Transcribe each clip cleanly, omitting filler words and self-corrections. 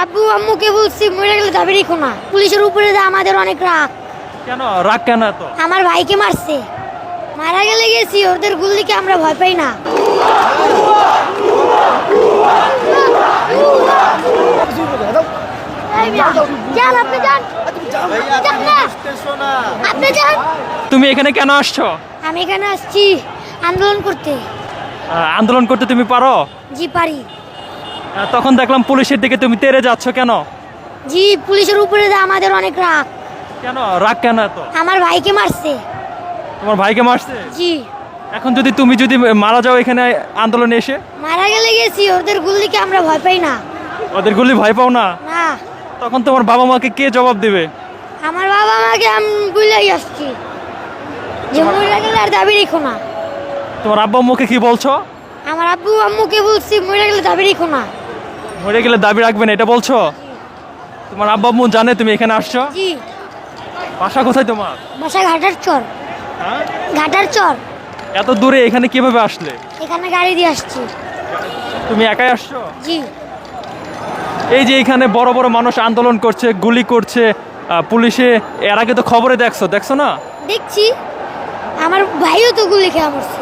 আব্বু আম্মুকে বলছি মরে গেলে দাবি রেখো না। পুলিশের উপরে যে আমাদের অনেক রাগ। কেন রাগ কেন এত? আমার ভাইকে মারছে, মারা গেলে গেছি, ওদের গুলিকে আমরা ভয় পাই না। যান আপনি যান, আপনি যান। তুমি এখানে কেন আসছো? আমি এখানে আসছি আন্দোলন করতে। আন্দোলন করতে তুমি পারো? জি পারি। তখন দেখলাম পুলিশের দিকে তুমি তেড়ে যাচ্ছ কেন? জি পুলিশের উপরে যে আমাদের অনেক রাগ। কেন রাগ কেন এত? আমার ভাইকে মারছে। তোমার ভাইকে মারছে? জি। এখন তুমি যদি মারা যাও এখানে আন্দোলনে এসে? মারা গেলে গেছি, ওদের গুলিকে আমরা ভয় পাই না। ওদের গুলি ভয় পাও না? না। তখন তোমার বাবা মাকে কে জবাব দেবে? আমার বাবা মাকে আমি বুঝলেই আসছি যে মরে গেলে আর দাবি রেখো না। তোমার আব্বা আম্মুকে কি বলছো? আমার আব্বু আম্মুকে বলছি মরে গেলে দাবি রেখো না। মরে গেলে দাবি রাখবে না এটা বলছো? তোমার আব্বা আম্মু জানে তুমি এখানে আসছো? জি। বাসা কোথায় তোমার? বাসা ঘাটার চর। হ্যাঁ? ঘাটার চর। এত দূরে এখানে কিভাবে আসলে? এখানে গাড়ি দিয়ে আসছি। তুমি একাই আসছো? জি। এই যে এখানে বড় বড় মানুষ আন্দোলন করছে, গুলি করছে, পুলিশে এর আগে তো খবরে দেখছো না? দেখছি। আমার ভাইও তো গুলি খেয়ে মরছে।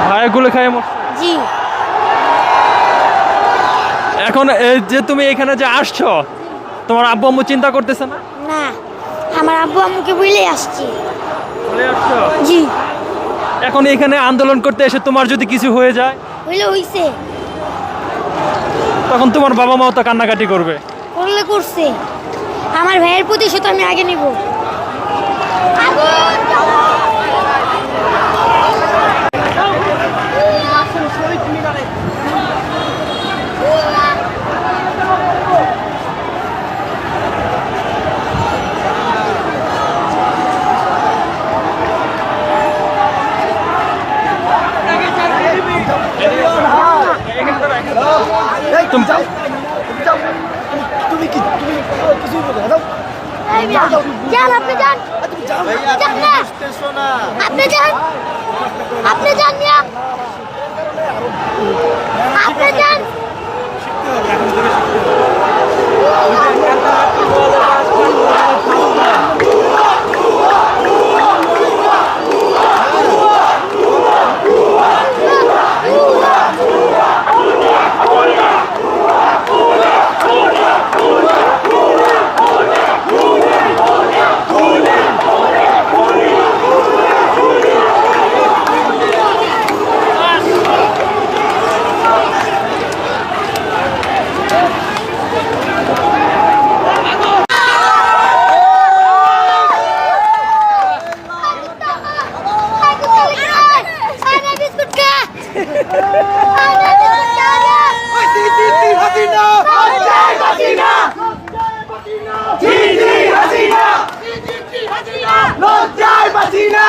ভাই গুলি খায় মরছে। জি। এখন এই যে তুমি এখানে যে আসছো, তোমার আব্বু আম্মু চিন্তা করতেছে না? না, আমার আব্বু আম্মুকে বলেই আসছি। বলে আসছো? জি। এখন এখানে আন্দোলন করতে এসে তোমার যদি কিছু হয়ে যায় হইলে হইছে, তখন তোমার বাবা মাও তো কান্নাকাটি করবে। করলে করছে। আমার ভাইয়ের প্রতিশোধ আমি আগে নিব। তুমি যান আপনি যান, যান না। আপনি যান, আপনি যান মিয়া, আপনি যান। লজ্জায় বাঁচি না,